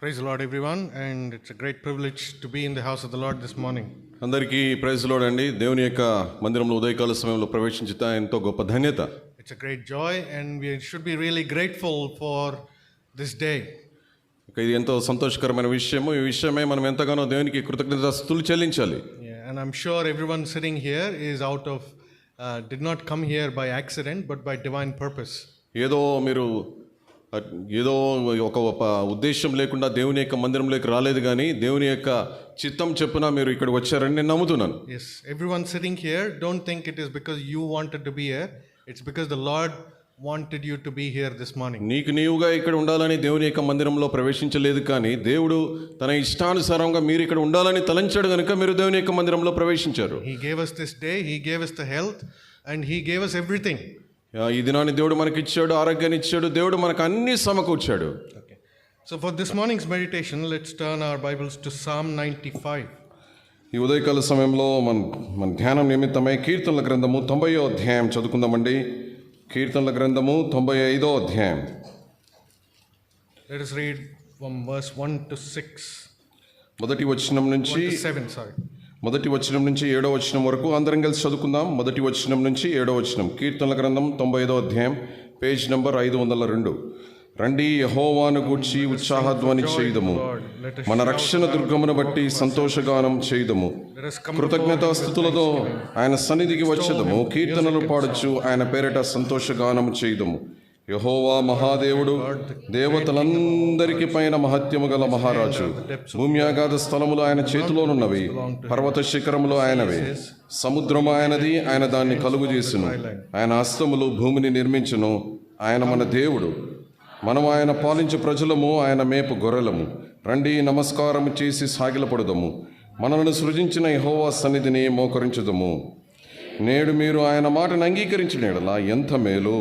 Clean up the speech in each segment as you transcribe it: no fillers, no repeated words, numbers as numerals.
Praise the Lord, everyone, and it's a great privilege to be in the house of the Lord this morning. అందరికీ praise lord అండి. దేవుని యొక్క మందిరంలో ఉదయకాల సమయంలో ప్రవేశించుట ఎంతో గొప్ప ధన్యత. It's a great joy, and we should be really grateful for this day. ఇది ఎంతో సంతోషకరమైన విషయము. ఈ విషయమే మనం ఎంతగానో దేవునికి కృతజ్ఞతాస్తుతులు చెల్లించాలి. Yeah, and I'm sure everyone sitting here is did not come here by accident, but by divine purpose. ఏదో ఒక ఉద్దేశం లేకుండా దేవుని యొక్క మందిరంలోకి రాలేదు, కానీ దేవుని యొక్క చిత్తం చెప్పున మీరు ఇక్కడికి వచ్చారని నేను నమ్ముతున్నాను. Yes, everyone sitting here, don't think it is because you wanted to be here. It's because the Lord wanted you to be here this morning. నీవుగా ఇక్కడ ఉండాలని దేవుని యొక్క మందిరంలో ప్రవేశించలేదు, కానీ దేవుడు తన ఇష్టానుసారంగా మీరు ఇక్కడ ఉండాలని తలంచాడు కనుక మీరు దేవుని యొక్క మందిరంలో ప్రవేశించారు. He gave us this day, He gave us the health, and He gave us everything. ఈ దినాన్ని దేవుడు మనకి ఇచ్చాడు, ఆరోగ్యాన్ని ఇచ్చాడు, దేవుడు మనకు అన్ని సమకూర్చాడు. Okay. So for this morning's meditation, let's turn our Bibles to Psalm 95. ఈ ఉదయకాల సమయంలో మన ధ్యానం నిమిత్తమై కీర్తనల గ్రంథము 90వ అధ్యాయం చదువుకుందామండి. కీర్తనల గ్రంథము 95వ అధ్యాయం. Let us read from verse 1 to 6. మొదటి వచనం నుంచి 1 to 7, sorry. మొదటి వచనం నుంచి 7వ వచనం వరకు అందరం కలిసి చదువుకుందాం. మొదటి వచనం నుంచి 7వ వచనం. కీర్తనల గ్రంథం 95వ అధ్యాయం, పేజ్ నంబర్ 502. రండి, యెహోవాను గూర్చి ఉత్సాహధ్వని చేయుదము, మన రక్షణ దుర్గమును బట్టి సంతోషగానం చేయుదము. కృతజ్ఞతాస్తుతులతో ఆయన సన్నిధికి వచ్చేదము, కీర్తనలు పాడొచ్చు ఆయన పేరిట సంతోషగానం చేయుదము. యెహోవా మహాదేవుడు, దేవతలందరికి పైన మహత్యము గల మహారాజు. భూమ్యాగాధ స్థలములు ఆయన చేతిలోనున్నవి, పర్వత శిఖరములు ఆయనవే. సముద్రము ఆయనది, ఆయన దాన్ని కలుగు చేసెను. ఆయన హస్తములు భూమిని నిర్మించును. ఆయన మన దేవుడు, మనం ఆయన పాలించు ప్రజలము, ఆయన మేపు గొర్రెలము. రండి, నమస్కారము చేసి సాగిలపడుదము, మనలను సృజించిన యెహోవా సన్నిధిని మోకరించుదము. నేడు మీరు ఆయన మాటను అంగీకరించిన యెడల ఎంత మేలు.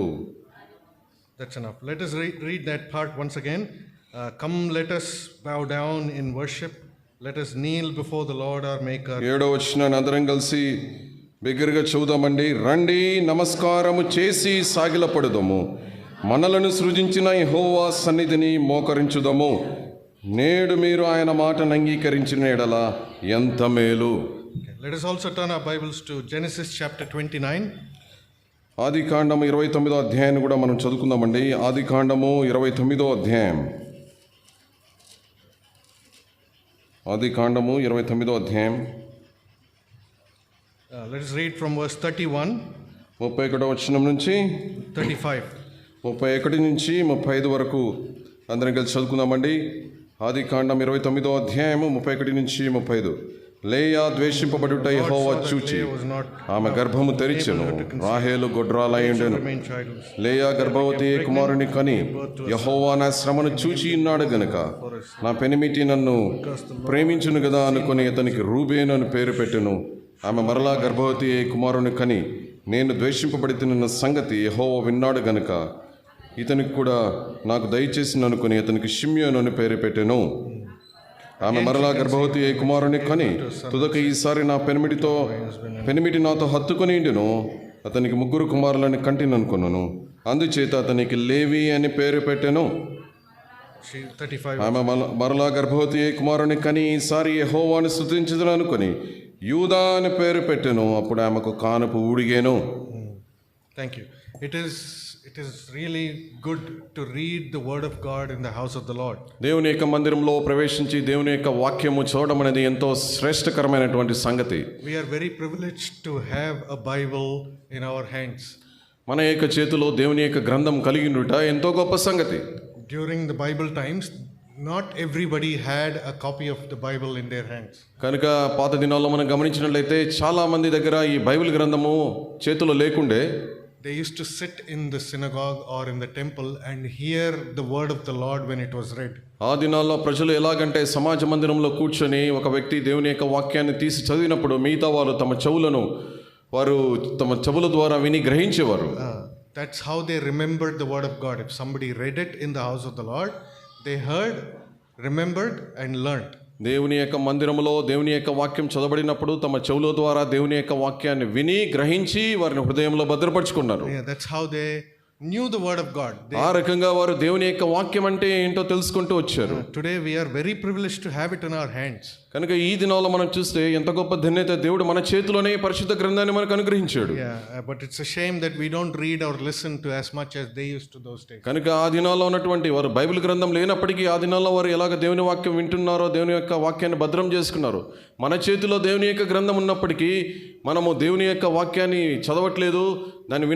That's enough. Let us read that part once again. Come, let us bow down in worship. Let us kneel before the Lord our Maker. 7వ వచనాన్ని అందరం కలిసి బిగ్గరగా చదువుదామండి. రండి, నమస్కారము చేసి సాగిలపడుదము, మనలను సృజించిన యెహోవా సన్నిధిని మోకరించుదము. నేడు మీరు ఆయన మాటను అంగీకరించిన యెడల ఎంత మేలు. Let us also turn our Bibles to Genesis chapter 29. ఆదికాండము 29వ అధ్యాయాన్ని కూడా మనం చదువుకుందామండి. ఆదికాండము 29వ అధ్యాయం. ఆదికాండము 29వ అధ్యాయం. Let us read from verse 31. 31వ వచనం నుంచి 35. 31 నుంచి 35 వరకు అందరం కలిసి చదువుకుందామండి. ఆదికాండం 29వ అధ్యాయము 31 నుంచి 35. లేయా ద్వేషింపబడుట యెహోవా చూచి ఆమె గర్భము తెరిచెను, రాహేలు గొడ్రాలయుండెను. లేయా గర్భవతి కుమారుని కని, యెహోవా నా శ్రమను చూచి ఉన్నాడు గనుక నా పెనిమిటి నన్ను ప్రేమించును గదా అనుకుని అతనికి రూబేను అని పేరు పెట్టెను. ఆమె మరలా గర్భవతి కుమారుని కని, నేను ద్వేషింపబడుతున్న సంగతి యెహోవా విన్నాడు గనుక ఇతనికి కూడా నాకు దయచేసి అనుకుని అతనికి షిమ్యోను అని పేరు పెట్టెను. ఆమె మరలా గర్భవతి కుమారుని కని, తుదక ఈసారి నా పెనిమిటి నాతో హత్తుకొని ఉండును, అతనికి 3 కుమారులని కంటిననుకున్నాను, అందుచేత అతనికి లేవి అని పేరు పెట్టెను. ఆమె మరలా గర్భవతి కుమారుని కని, ఈసారి యెహోవాను స్తుతించుదును అనుకుని యూదా అని పేరు పెట్టెను. అప్పుడు ఆమెకు కానుపు ఊడిగేను. Thank you. It is really good to read the word of God in the house of the Lord. దేవుని యొక్క మందిరంలో ప్రవేశించి దేవుని యొక్క వాక్యము చదవడం అనేది ఎంతో శ్రేష్టకరమైనటువంటి సంగతి. We are very privileged to have a Bible in our hands. మన యొక్క చేతిలో దేవుని యొక్క గ్రంథం కలిగి ఉండుట ఎంతో గొప్ప సంగతి. During the Bible times, not everybody had a copy of the Bible in their hands. కనుక పాత దినాల్లో మనం గమనించినట్లయితే చాలా మంది దగ్గర ఈ బైబిల్ గ్రంథము చేతిలో లేకుండే. They used to sit in the synagogue or in the temple and hear the word of the Lord when it was read. ఆ దినాల్లో ప్రజలు ఎలాగంటే సమాజ మందిరంలో కూర్చొని ఒక వ్యక్తి దేవుని యొక్క వాక్యాన్ని తీసి చదివినప్పుడు మిగతా వారు తమ చెవుల ద్వారా విని గ్రహించేవారు. That's how they remembered the word of God. If somebody read it in the house of the Lord, they heard, remembered and learned. దేవుని యొక్క మందిరములో దేవుని యొక్క వాక్యం చదవబడినప్పుడు తమ చెవుల ద్వారా దేవుని యొక్క వాక్యాన్ని విని గ్రహించి వారిని హృదయంలో భద్రపరుచుకున్నారు. That's how they knew the word of God. ఆ రకంగా వారు దేవుని యొక్క వాక్యం అంటే ఏంటో తెలుసుకుంటూ వచ్చారు. Today we are very privileged to have it in our hands. కనుక ఈ దినాల్లో మనం చూస్తే ఎంత గొప్ప ధన్యత, దేవుడు మన చేతిలోనే పరిశుద్ధ గ్రంథాన్ని మనకు అనుగ్రహించాడు. But it's a shame that we don't read or listen to as much as they used to those days. కనుక ఆ దినాల్లో ఉన్నటువంటి వారు బైబిల్ గ్రంథం లేనప్పటికీ ఆ దినాల్లో వారు ఎలాగ దేవుని వాక్యం వింటున్నారో, దేవుని యొక్క వాక్యాన్ని భద్రం చేసుకున్నారు. మన చేతిలో దేవుని యొక్క గ్రంథం ఉన్నప్పటికీ మనము దేవుని యొక్క వాక్యాన్ని చదవట్లేదు, దాన్ని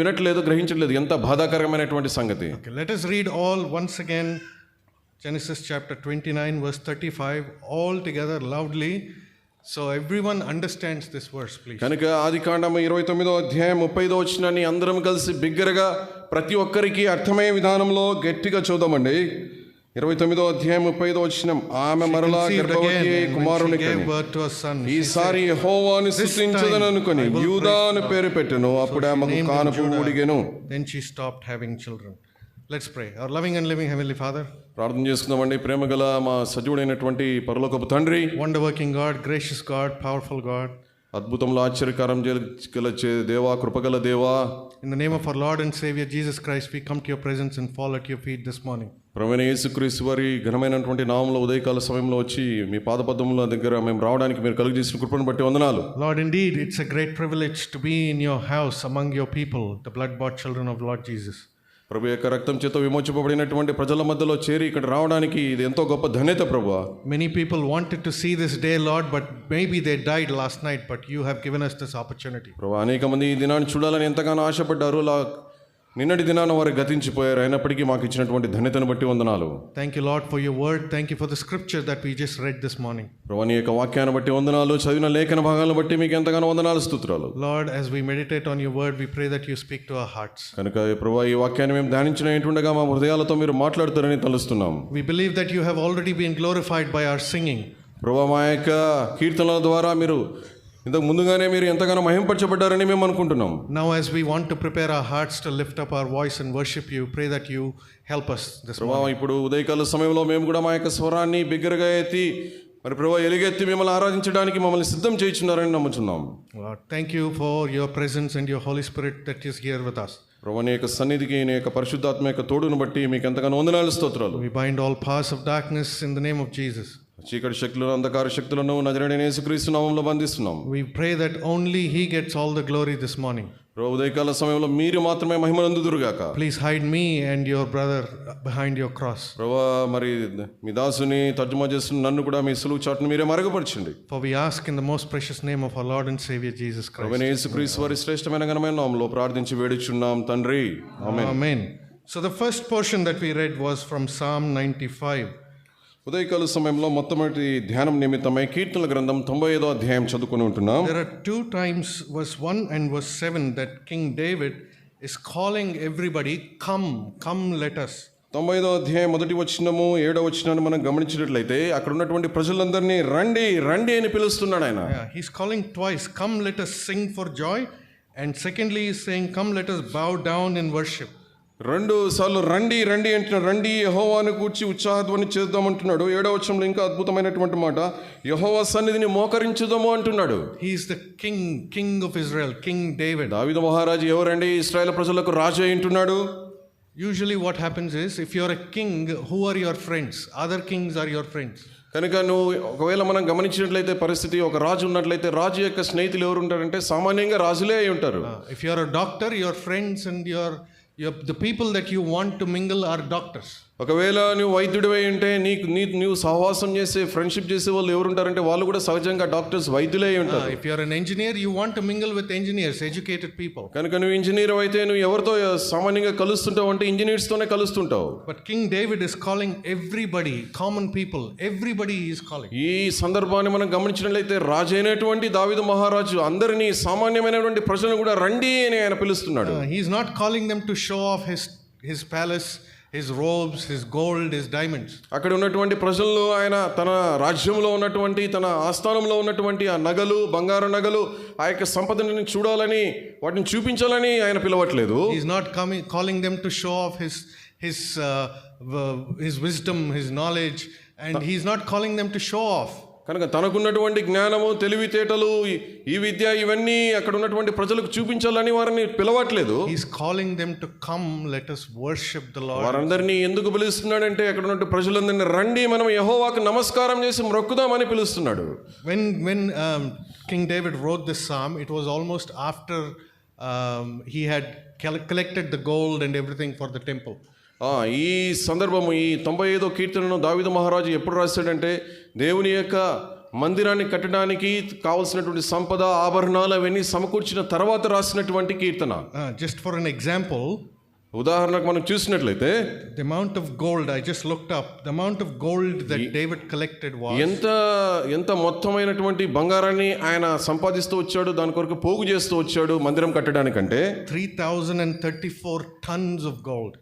వినట్లేదు, గ్రహించట్లేదు. ఎంత బాధాకరమైనటువంటి సంగతి. Okay, let us read all once again Genesis chapter 29 verse 35 all together loudly so everyone understands this verse, please. కనుక ఆదికాండము 29వ అధ్యాయం 35వ వచనాన్ని అందరం కలిసి బిగ్గరగా ప్రతి ఒక్కరికి అర్థమయ్యే విధానంలో గట్టిగా చూద్దామండి. 29వ అధ్యాయం 35వ వచనం, ఆమె మరలా గర్భవతి కుమారుని కని ఈసారి యెహోవాను స్తుతించదను అనుకొని యూదా అని పేరు పెట్టెను. అప్పుడు ఆమెకు కానుపు ఊడిగెను. Then she stopped having children. Let's pray. Our loving and living heavenly Father, ప్రార్థన చేసుకుందామండి. ప్రేమగల మా సజీవుడైనటువంటి పరలోకపు తండ్రి, wonder working God, gracious God, powerful God, అద్భుతంలో ఆశ్చర్యకారం గల దేవా, కృపగల దేవా, in the name of our Lord and Savior Jesus Christ, we come to your presence and fall at your feet this morning. ప్రభువైన యేసుక్రీస్తు వారి ఘనమైనటువంటి నామములో ఉదయకాల సమయంలో వచ్చి మీ పాదపద్మముల దగ్గర మేము రావడానికి మీరు కలుగజేసిన కృపను బట్టి వందనాలు. Lord, indeed it's a great privilege to be in your house among your people, the blood-bought children of Lord Jesus. ప్రభు యొక్క రక్తం చేత విమోచింపబడినటువంటి ప్రజల మధ్యలో చేరి ఇక్కడ రావడానికి ఇది ఎంతో గొప్ప ధన్యత ప్రభువా. Many people wanted to see this day, Lord, but maybe they died last night, but you have given us this opportunity. ప్రభువా, అనేక మంది ఈ దినాన్ని చూడాలని ఎంతగానో ఆశపడ్డారు. నిన్నటి దినాన వారు గతించిపోయారు. అయినప్పటికీ మాకు ఇచ్చినటువంటి ధన్యతను బట్టి వందనాలు. Thank you, Lord, for your word. Thank you for the scripture that we just read this morning. ప్రభువా, నీ యొక్క వాక్యాన్ని బట్టి వందనాలు. చదివిన లేఖన భాగాలను బట్టి మీకు ఎంతగానో వందనాలు, స్తుతురాలు. Lord, as we meditate on your word, we pray that you speak to our hearts. కనుక ప్రభువా, ఈ వాక్యాన్ని మేము ధ్యానించిన ఏంటుండగా మా హృదయాలతో మీరు మాట్లాడుతారని తలుస్తున్నాం. We believe that you have already been glorified by our singing. ప్రభువా, మా యొక్క కీర్తనల ద్వారా మీరు ఇంతకు ముందుగానే మీరు ఎంతగానో మహింపరచబడ్డారని మేము అనుకుంటున్నాం. Now as we want to prepare our hearts to lift up our voice and worship you, pray that you help us this morning. ఇప్పుడు ఉదయకాల సమయంలో మేము కూడా మా యొక్క స్వరాన్ని బిగ్గరగా ఎత్తి మరి ప్రభువా ఎలుగెత్తి మిమ్మల్ని ఆరాధించడానికి మమ్మల్ని సిద్ధం చేయించున్నారని నమ్ముచున్నాం. Lord, thank you for your presence and your Holy Spirit that is here with us. ప్రభువా, నీ యొక్క సన్నిధికి, నీ యొక్క పరిశుద్ధాత్మ యొక్క తోడును బట్టి మీకు ఎంతగానో వందనాలు, స్తోత్రాలు. We bind all powers of darkness in the name of Jesus. చీకటి శక్తులను, అంధకార శక్తులను నజరేయుడైన యేసుక్రీస్తు నామములో బంధిస్తున్నాం. We pray that only he gets all the glory this morning. ప్రభువా, ఉదయకాల సమయంలో మీరు మాత్రమే మహిమనందుదురుగాక. Please hide me and your brother behind your cross. ప్రభువా, మరి మీ దాసుని తర్జుమా చేస్తున్న నన్ను కూడా మీ సులువు చాటును మీరే మరుగుపరచండి. For we ask in the most precious name of our Lord and Savior Jesus Christ. ప్రభువైన యేసుక్రీస్తు వారి శ్రేష్టమైన ఘనమైన నామములో ప్రార్థించి వేడుచున్నాం తండ్రి, ఆమేన్. Amen. So the first portion that we read was from Psalm 95. ఉదయకాల సమయంలో మొట్టమొదటి ధ్యానం నిమిత్తమై కీర్తనల గ్రంథం 95వ అధ్యాయం చదువుకుని ఉంటున్నాం. There are two times verse 1 and verse 7 that King David is calling everybody, come let us. 95వ అధ్యాయం మొదటి వచనము 7వ వచనాన్ని మనం గమనించినట్లయితే అక్కడ ఉన్నటువంటి ప్రజలందరినీ రండి రండి అని పిలుస్తున్నాడు ఆయన. Yeah, he's calling twice, come let us sing for joy, and secondly he's saying come let us bow down in worship. 2 సార్లు రండి రండి అంటున్నాడు. రండి యెహోవాను కూర్చి ఉత్సాహధ్వని చేద్దామంటున్నాడు. 7వ వచనంలో ఇంకా అద్భుతమైనటువంటి మాట, యెహోవా సన్నిధిని మోకరించుదాము అంటున్నాడు. He is the king of Israel, King David. దావీదు మహారాజు ఎవరండి? ఇశ్రాయేలు ప్రజలకు రాజు అయి ఉంటున్నాడు. Usually what happens is, if you're a king, who are your friends? Other kings are your friends. కనుక నువ్వు ఒకవేళ మనం గమనించినట్లయితే పరిస్థితి, ఒక రాజు ఉన్నట్లయితే రాజు యొక్క స్నేహితులు ఎవరు ఉంటారంటే సామాన్యంగా రాజులే అయి ఉంటారు. If you're a doctor, your friends and the people that you want to mingle are doctors. ఒకవేళ నువ్వు వైద్యుడివై ఉంటే నీవు సహవాసం చేసే, ఫ్రెండ్షిప్ చేసే వాళ్ళు ఎవరు ఉంటారంటే వాళ్ళు కూడా సహజంగా డాక్టర్స్, వైద్యులే ఉంటారు. If you're an engineer, you want to mingle with engineers, educated people. కనుక నువ్వు ఇంజనీర్ అయితే నువ్వు ఎవరితో సామాన్యంగా కలుస్తుంటావు అంటే ఇంజనీర్స్ తోనే కలుస్తుంటావు. But King David is calling everybody, common people, everybody he is calling. ఈ సందర్భాన్ని మనం గమనించినట్లయితే రాజు అయినటువంటి దావీదు మహారాజు అందరినీ, సామాన్యమైనటువంటి ప్రజలను కూడా రండి అని ఆయన పిలుస్తున్నాడు. He is not calling them to show off his palace, his robes, his gold, his diamonds. అక్కడ ఉన్నటువంటి ప్రజల్లో ఆయన తన రాజ్యంలో ఉన్నటువంటి, తన ఆస్థానంలో ఉన్నటువంటి ఆ నగలు, బంగారు నగలు, ఆ యొక్క సంపదను చూడాలని, వాటిని చూపించాలని ఆయన పిలవట్లేదు. He is not calling them to show off his wisdom, his knowledge, and he is not calling them to show off. కనుక తనకున్నటువంటి జ్ఞానము, తెలివితేటలు, ఈ విద్య ఇవన్నీ అక్కడ ఉన్నటువంటి ప్రజలకు చూపించాలని వారిని పిలవట్లేదు. He's calling them to come, let us worship the Lord. వారందరినీ ఎందుకు పిలుస్తున్నాడంటే అక్కడ ఉన్న ప్రజలందరినీ రండి మనం యెహోవాకు నమస్కారం చేసి మొక్కుదామని పిలుస్తున్నాడు. When King David wrote this psalm, it was almost after he had collected the gold and everything for the temple. ఈ సందర్భము, ఈ 95వ కీర్తనను దావీదు మహారాజు ఎప్పుడు రాశాడంటే దేవుని యొక్క మందిరాన్ని కట్టడానికి కావలసినటువంటి సంపద, ఆభరణాలు అవన్నీ సమకూర్చిన తర్వాత రాసినటువంటి కీర్తన. Just for an example, ఉదాహరణకు మనం చూసినట్లయితే the amount of gold, I just looked up, the amount of gold that David collected was ఎంత మొత్తమైనటువంటి బంగారాన్ని ఆయన సంపాదిస్తూ వచ్చాడు, దాని కొరకు పోగు చేస్తూ వచ్చాడు మందిరం కట్టడానికంటే 3,034 tons of gold.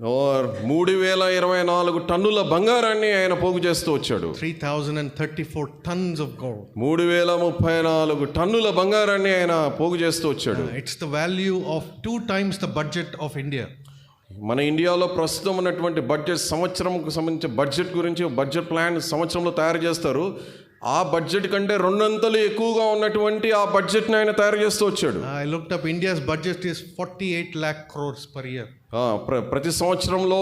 3024 టన్నుల బంగారాన్ని ఆయన పోగు చేస్తూ వచ్చాడు. 3,034 tons of gold. 3034 టన్నుల బంగారాన్ని ఆయన పోగు చేస్తూ వచ్చాడు. It's the value of 2 times the budget of India. మన ఇండియాలో ప్రస్తుతం ఉన్నటువంటి బడ్జెట్, సంవత్సరంకు సంబంధించిన బడ్జెట్ గురించి బడ్జెట్ ప్లాన్ సంవత్సరంలో తయారు చేస్తారు. ఆ బడ్జెట్ కంటే 2 అంతలు ఎక్కువగా ఉన్నటువంటి ఆ బడ్జెట్ని ఆయన తయారు చేస్తూ వచ్చాడు. I looked up, India's budget is 48 lakh crores per year. ప్రతి సంవత్సరంలో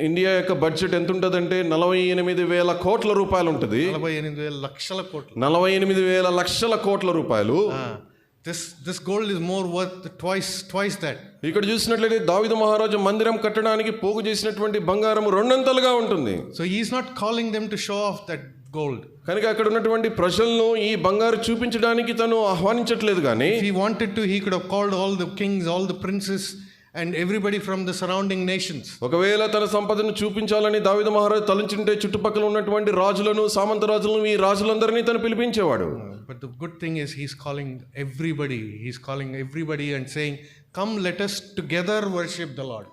ఇండియా యొక్క బడ్జెట్ ఎంత ఉంటుందంటే 48,000 కోట్ల రూపాయలు ఉంటుంది. 48,000 లక్షల కోట్లు. 48,000 లక్షల కోట్ల రూపాయలు. This gold is more worth twice that. ఇక్కడ చూసినట్లయితే దావీదు మహారాజు మందిరం కట్టడానికి పోగు చేసినటువంటి బంగారం 2 అంతలుగా ఉంటుంది. So he is not calling them to show off that gold. కనుక అక్కడ ఉన్నటువంటి ప్రజలను ఈ బంగారు చూపించడానికి తను ఆహ్వానించట్లేదు. కానీ if he wanted to, he could have called all the kings, all the princes and everybody from the surrounding nations. ఒకవేళ తన సంపదను చూపించాలని దావీదు మహారాజు తలంచుంటే చుట్టుపక్కల ఉన్నటువంటి రాజులను, సామంత రాజులను, ఈ రాజులందరినీ తను పిలిపించేవాడు. But the good thing is he's calling everybody and saying, come, let us together worship the Lord.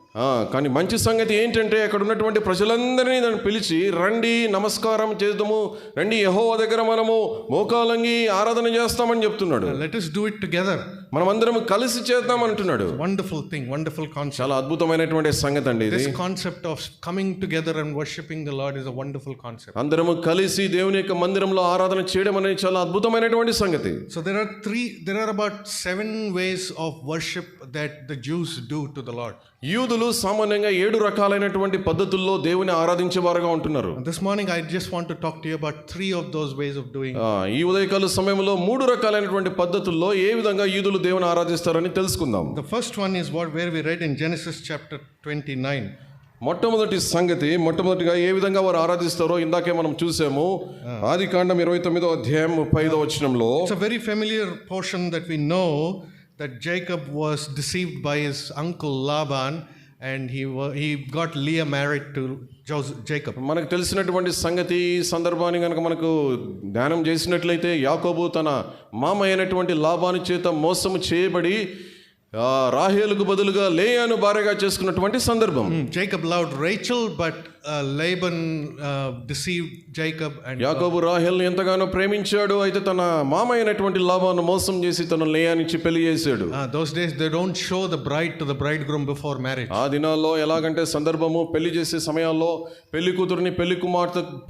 కానీ మంచి సంగతి ఏంటంటే అక్కడ ఉన్నటువంటి ప్రజలందరినీ దాన్ని పిలిచి రండి నమస్కారం చేద్దాము, రండి యెహోవా దగ్గర మనము మోకాలంగి ఆరాధన చేస్తామని చెప్తున్నాడు. Let us do it together. మనమందరం కలిసి చేద్దాం అంటున్నాడు. Wonderful thing, wonderful concept. చాలా అద్భుతమైనటువంటి సంగతి అండి ఇది. This concept of coming together and worshiping the Lord is a wonderful concept. అందరము కలిసి దేవుని యొక్క మందిరంలో ఆరాధన చేయడం అనేది చాలా అద్భుతమైనటువంటి సంగతి. So there are about 7 ways of worship that the Jews do to the Lord. యూదులు సామాన్యంగా 7 రకాలైనటువంటి పద్ధతుల్లో దేవుని ఆరాధించేవారుగా ఉంటున్నారు. This morning I just want to talk to you about 3 of those ways of doing. ఈ ఉదయకాల సమయంలో 3 రకాలైనటువంటి పద్ధతుల్లో ఏ విధంగా యూదులు దేవుని ఆరాధిస్తారని తెలుసుకుందాం. The first one is where we read in Genesis chapter 29. మొట్టమొదటిగా ఏ విధంగా వారు ఆరాధిస్తారో ఇందాకే మనం చూసాము. ఆదికాండం 29వ అధ్యాయం 35వ వచనంలో. It's a very familiar portion that we know that Jacob was deceived by his uncle Laban and he got Leah married to Jacob. మనకు తెలిసినటువంటి సంగతి. ఈ సందర్భాన్ని కనుక మనకు ధ్యానం చేసినట్లయితే యాకోబు తన మామ అయినటువంటి లాబాను చేత మోసము చేయబడి రాహేలుకు బదులుగా లేయాను భార్యగా చేసుకున్నటువంటి సందర్భం. Jacob loved Rachel, but Laban deceived Jacob. And యాకోబు రాహేలును ఎంతగానో ప్రేమించాడు. అయితే తన మామ అయినటువంటి లాబాను మోసం చేసి తన లేయానిచ్చి పెళ్లి చేశాడు. Those days they don't show the bride to the bridegroom before marriage. ఆ దినాల్లో ఎలాగంటే సందర్భము పెళ్లి చేసే సమయాల్లో పెళ్లి కూతురుని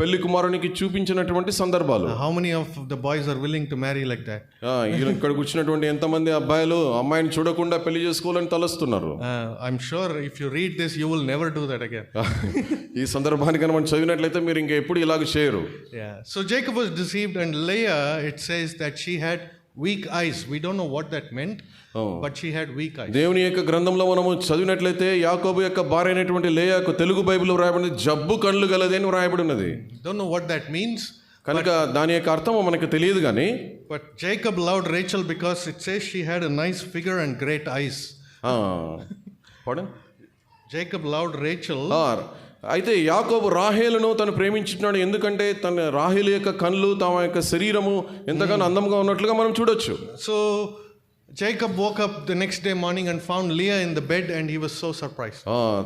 పెళ్లి కుమారునికి చూపించినటువంటి సందర్భాలు. How many of the boys are willing to marry like that? ఇక్కడ కూర్చున్నటువంటి ఎంతమంది అబ్బాయిలు అమ్మాయిని చూడకుండా పెళ్లి చేసుకోవాలని తలస్తున్నారు? I'm sure if you read this you will never do that again. ఈ సందర్భానికి మనం చదివినట్లయితే మీరు ఇంకా ఎప్పుడు ఇలాగ చేయరు. So Jacob was deceived and Leah, it says that she had weak eyes. We don't know what that meant, but she had weak eyes. దేవుని యొక్క గ్రంథంలో మనము చదివినట్లయితే యాకోబు యొక్క భార్య అయినటువంటి లేయాకు తెలుగు బైబిల్లో వ్రాయబడింది జబ్బు కళ్ళు గలది అని వ్రాయబడి ఉన్నది. Don't know what that means. కనుక దాని యొక్క అర్థం మనకు తెలియదు కానీ. But Jacob loved Rachel because it says she had a nice figure and great eyes. Jacob loved Rachel. అయితే యాకోబు రాహేలును తను ప్రేమించున్నాడు. ఎందుకంటే తన రాహేలు యొక్క కళ్ళు, తమ యొక్క శరీరము ఎంతగానో అందంగా ఉన్నట్లుగా మనం చూడొచ్చు. So Jacob woke up the next day morning and found Leah in the bed and he was so surprised.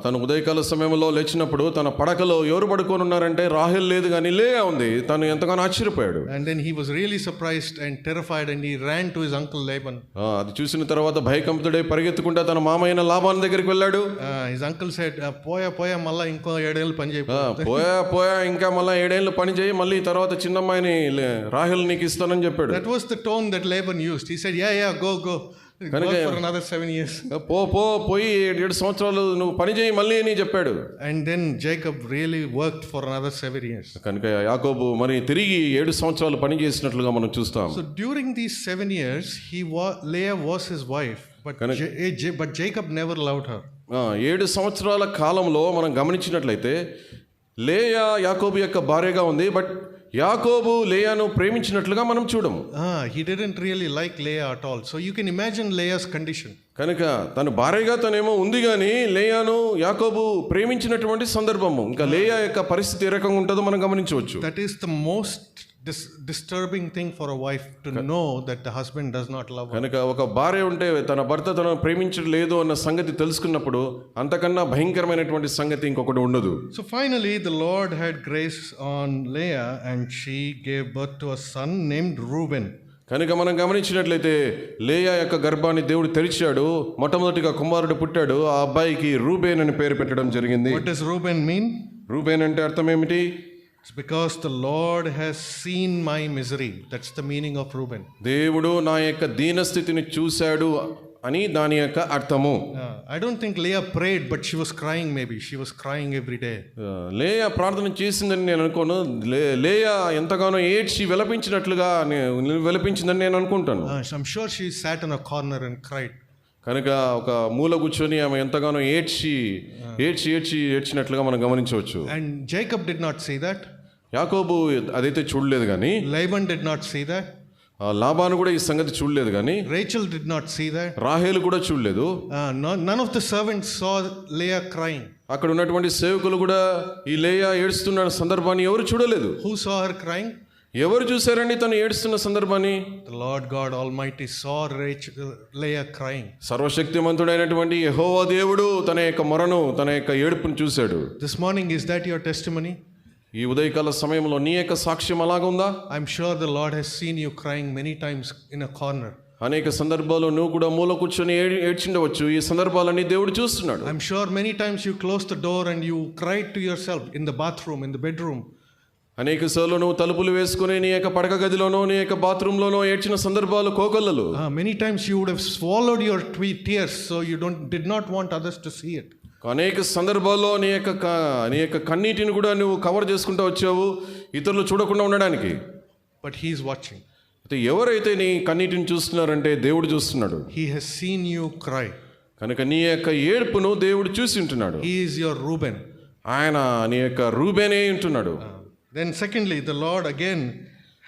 తను ఉదయకాల సమయంలో లేచినప్పుడు తన పడకలో ఎవరు పడుకొని ఉన్నారంటే రాహేల్ లేదు కానీ లేయా ఉంది. తను ఎంతగానో ఆశ్చర్యపోయాడు. And then he was really surprised and terrified and he ran to his uncle Laban. అది చూసిన తర్వాత భయకంపితుడై పరిగెత్తుకుంటా తన మామయ్య లాబాన్ దగ్గరికి వెళ్ళాడు. His uncle said, పోయా మళ్ళా ఇంకో 7 ఏళ్ళు పని చేయి. పోయా ఇంకా మళ్ళా 7 ఏళ్ళు పని చేయి, మళ్ళీ తర్వాత చిన్నమ్మాయిని రాహేల్ నీకు ఇస్తానని చెప్పాడు. That was the tone that Laban used. He said, yeah, go for another 7 years. పోయి 7 సంవత్సరాలు నువ్వు పని చేయి మళ్ళీ అని చెప్పాడు. And then Jacob really worked for another 7 years. కనుక యాకోబు మరి తిరిగి 7 సంవత్సరాలు పని చేసినట్లుగా మనం చూస్తాం. So during these 7 years, Leah was his wife, but Jacob never loved her. 7 సంవత్సరాల కాలంలో మనం గమనించినట్లయితే లేయా యాకోబు యొక్క భార్యగా ఉంది. బట్ యాకోబు లేయాను ప్రేమించినట్లుగా మనం చూడము. He didn't really like Leah at all. So you can imagine Leah's condition. కనుక తను భార్యగా తనేమో ఉంది కానీ లేయాను యాకోబు ప్రేమించినటువంటి సందర్భము, ఇంకా లేయా యొక్క పరిస్థితి ఏ రకంగా ఉంటుందో మనం గమనించవచ్చు. That is the most disturbing thing for a wife to know that the husband does not love her. కనుక ఒక భార్య ఉంటే తన భర్త తనను ప్రేమించలేదు అన్న సంగతి తెలుసుకున్నప్పుడు అంతకన్నా భయంకరమైనటువంటి సంగతి ఇంకొకటి ఉండదు. So finally the Lord had grace on Leah and she gave birth to a son named Reuben. కనుక మనం గమనించినట్లయితే లేయా యొక్క గర్భాన్ని దేవుడు తెరిచాడు. మొట్టమొదటిగా కుమారుడు పుట్టాడు. ఆ అబ్బాయికి రూబేన్ అని పేరు పెట్టడం జరిగింది. What does Reuben mean? Reuben అంటే అర్థం ఏమిటి? It's because the Lord has seen my misery. That's the meaning of Reuben. దేవుడు నా యొక్క దీనస్థితిని చూశాడు అని దాని యొక్క అర్థము. I don't think Leah prayed, but she was crying. Maybe she was crying every day. లేయా ప్రార్థన చేసిందని నేను అనుకోను. లేయా ఎంతగానో ఏడ్చి విలపించిందని నేను అనుకుంటాను. I'm sure she sat in a corner and cried. కనుక ఒక మూల కూర్చొని ఆమె ఎంతగానో ఏడ్చినట్లుగా మనం గమనించవచ్చు. And Jacob did not see that. యాకోబు అదైతే చూడలేదు కానీ, Laban did not see that. Laban కూడా ఈ సంగతి చూడలేదు కానీ, Rachel did not see that. రాహేలు కూడా చూడలేదు. None of the servants saw Leah crying. అక్కడ ఉన్నటువంటి సేవకులు కూడా ఈ లేయా ఏడుస్తున్న సందర్భాన్ని ఎవరు చూడలేదు. Who saw her crying? ఎవరు చూశారండి తను ఏడుస్తున్న సందర్భాన్ని? The Lord God Almighty saw Leah crying. సర్వశక్తిమంతుడైనటువంటి యెహోవా దేవుడు తన యొక్క మొరను, తన యొక్క ఏడుపును చూశాడు. This morning, is that your testimony? ఈ ఉదయకాల సమయంలో నీ యొక్క సాక్ష్యం అలాగా ఉందా? I'm sure the Lord has seen you crying many times in a corner. అనేక సందర్భాల్లో నువ్వు కూడా మూల కూర్చొని ఏడ్చిండవచ్చు. ఈ సందర్భాలన్నీ దేవుడు చూస్తున్నాడు. I'm sure many times you closed the door and you cried to yourself in the bathroom, in the bedroom. అనేక సార్లు నువ్వు తలుపులు వేసుకుని నీ యొక్క పడక గదిలోనో నీ యొక్క బాత్రూంలోనో ఏడ్చిన సందర్భాలు కోకొల్లలు. Many times you would have swallowed your tears, so you did not want others to see it. అనేక సందర్భాల్లో నీ యొక్క కన్నీటిని కూడా నువ్వు కవర్ చేసుకుంటూ వచ్చావు ఇతరులు చూడకుండా ఉండడానికి. But he is watching. అయితే ఎవరైతే నీ కన్నీటిని చూస్తున్నారంటే దేవుడు చూస్తున్నాడు. He has seen you cry. కనుక నీ యొక్క ఏడుపును దేవుడు చూసి ఉంటున్నాడు. He is your Reuben. ఆయన నీ యొక్క రూబేనే ఉంటున్నాడు. Then secondly, the Lord again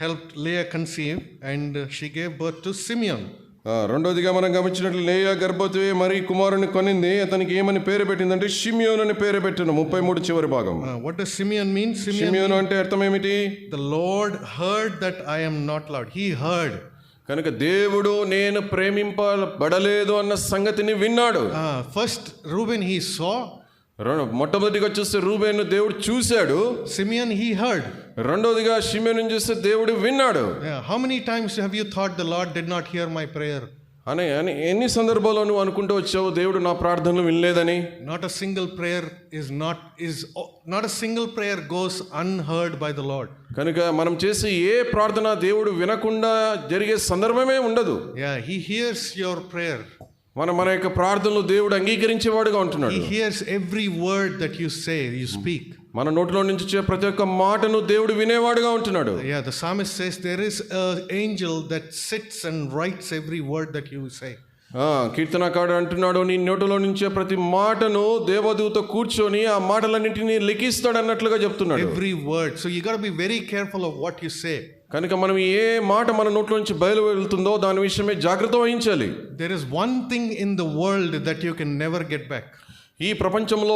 helped Leah conceive and she gave birth to Simeon. రెండోదిగా మనం గమనించినట్లు లేయా గర్భవతి మరి కుమారుని కొనింది. అతనికి ఏమని పేరు పెట్టిందంటే షిమియోను అని పేరు పెట్టిన 33 చివరి భాగం. What does Simeon mean? షిమియోను అంటే అర్థం ఏమిటి? The Lord heard that I am not loved. He heard. కనుక దేవుడు నేను ప్రేమింపబడలేదు అన్న సంగతిని విన్నాడు. First Reuben he saw. మొట్టమొదటిగా చూస్తే రూబేను దేవుడు చూశాడు. Simeon he heard. రెండోదిగా షిమియోను చూస్తే దేవుడు విన్నాడు. How many times have you thought the Lord did not hear my prayer? అని ఎన్ని సందర్భాల్లో నువ్వు అనుకుంటూ వచ్చావు దేవుడు నా ప్రార్థనలు వినలేదని? Not a single prayer goes unheard by the Lord. కనుక మనం చేసే ఏ ప్రార్థన దేవుడు వినకుండా జరిగే సందర్భమే ఉండదు. He hears your prayer. మన యొక్క ప్రార్థనలు దేవుడు అంగీకరించేవాడుగా ఉంటున్నాడు. He hears every word that you say, you speak. మన నోటిలో నుంచి వచ్చే ప్రతి ఒక్క మాటను దేవుడు వినేవాడుగా ఉంటున్నాడు. The psalmist says there is an angel that sits and writes every word that you say. కీర్తనకారుడు అంటున్నాడు నీ నోటిలో నుంచే ప్రతి మాటను దేవదూత కూర్చొని ఆ మాటలన్నింటినీ లిఖిస్తాడు అన్నట్లుగా చెప్తున్నాడు. Every word. So you got to be very careful of what you say. కనుక మనం ఏ మాట మన నోట్లో నుంచి బయలు వెళ్తుందో దాని విషయమే జాగ్రత్త వహించాలి. There is one thing in the world that you can never get back. ఈ ప్రపంచంలో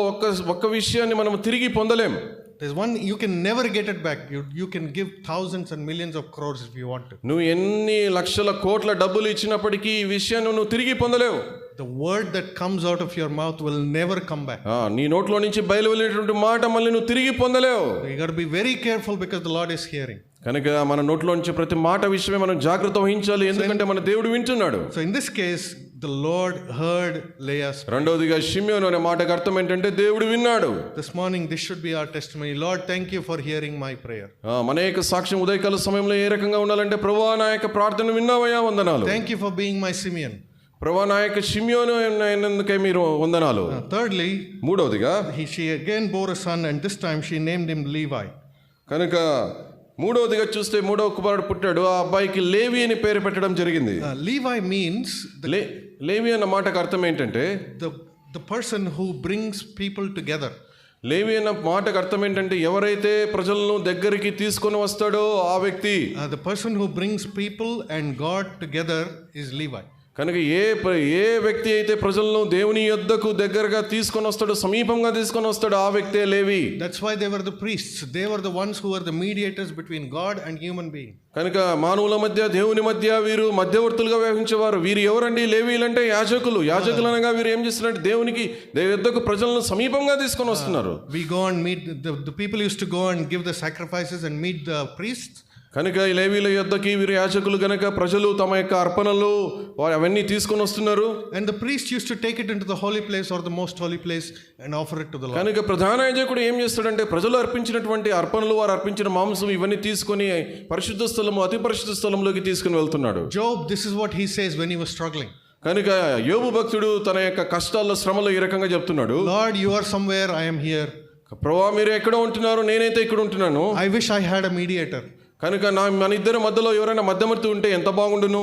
ఒక్క విషయాన్ని మనం తిరిగి పొందలేం. There's one, you can never get it back. You can give thousands and millions of crores if you want to. నువ్వు ఎన్ని లక్షల కోట్ల డబ్బులు ఇచ్చినప్పటికీ ఈ విషయాన్ని నువ్వు తిరిగి పొందలేవు. The word that comes out of your mouth will never come back. నీ నోట్లో నుంచి బయలు వెళ్ళేటువంటి మాట మళ్ళీ నువ్వు తిరిగి పొందలేవు. You got to be very careful because the Lord is hearing. కనుక మన నోట్లో నుంచి ప్రతి మాట విషయమే మనం జాగ్రత్త వహించాలి, ఎందుకంటే మన దేవుడు వింటున్నాడు. So in this case, the Lord heard Leah's prayer. రెండవదిగా షిమ్యోను అనే మాటకు అర్థం ఏంటంటే దేవుడు విన్నాడు. This morning, this should be our testimony. Lord, thank you for hearing my prayer. మన యొక్క సాక్ష్యం ఉదయకాల సమయంలో ఏ రకంగా ఉండాలంటే, ప్రభువా నా యొక్క ప్రార్థన విన్నావయ్యా, వందనాలు. Thank you for being my Simeon. ప్రభువా నా యొక్క షిమ్యోను అయినందుకే మీరు వందనాలు. Thirdly, మూడవదిగా she again bore a son, and this time she named him Levi. కనుక మూడవదిగా చూస్తే మూడవ కుమారుడు పుట్టాడు. ఆ అబ్బాయికి లేవి అని పేరు పెట్టడం జరిగింది. Levi means లేవి అన్న మాటకు అర్థం ఏంటంటే the person who brings people together. లేవి అన్న మాటకు అర్థం ఏంటంటే ఎవరైతే ప్రజలను దగ్గరికి తీసుకొని వస్తాడో ఆ వ్యక్తి. The person who brings people and God together is Levi. కనుక ఏ వ్యక్తి అయితే ప్రజలను దేవుని యొద్దకు దగ్గరగా తీసుకొని వస్తాడో, సమీపంగా తీసుకొని వస్తాడో ఆ వ్యక్తే లేవి. That's why they were the priests. They were the ones who were the mediators between God and human being. కనుక మానవుల మధ్య దేవుని మధ్య వీరు మధ్యవర్తులుగా వ్యవహరించేవారు. వీరు ఎవరండి? లేవీలు అంటే యాజకులు. యాజకులు అనగా వీరు ఏం చేస్తున్నారంటే దేవునికి యొద్దకు ప్రజలను సమీపంగా తీసుకొని వస్తున్నారు. We go and meet the people used to go and give the sacrifices and meet the priests. కనుక ఈ లేవీల యొద్దకి వీరు యాజకులు గనక ప్రజలు తమ యొక్క అర్పణలు అవన్నీ తీసుకొని వస్తున్నారు. And the priest used to take it into the holy place or the most holy place and offer it to the Lord. కనుక ప్రధాన యాజకుడు ఏం చేస్తాడంటే ప్రజలు అర్పించినటువంటి అర్పణలు, వారు అర్పించిన మాంసం ఇవన్నీ తీసుకొని పరిశుద్ధ స్థలము, అతి పరిశుద్ధ స్థలంలోకి తీసుకుని వెళ్తున్నాడు. Job, this is what he says when he was struggling. కనుక యోబు భక్తుడు తన యొక్క కష్టాల్లో, శ్రమలో ఈ రకంగా చెప్తున్నాడు. Lord, you are somewhere, I am here. ప్రభువా మీరు ఎక్కడ ఉంటున్నారు, నేనైతే ఇక్కడ ఉంటున్నాను. I wish I had a mediator. కనుక మన ఇద్దరి మధ్యలో ఎవరైనా మధ్యవర్తి ఉంటే ఎంత బాగుండును.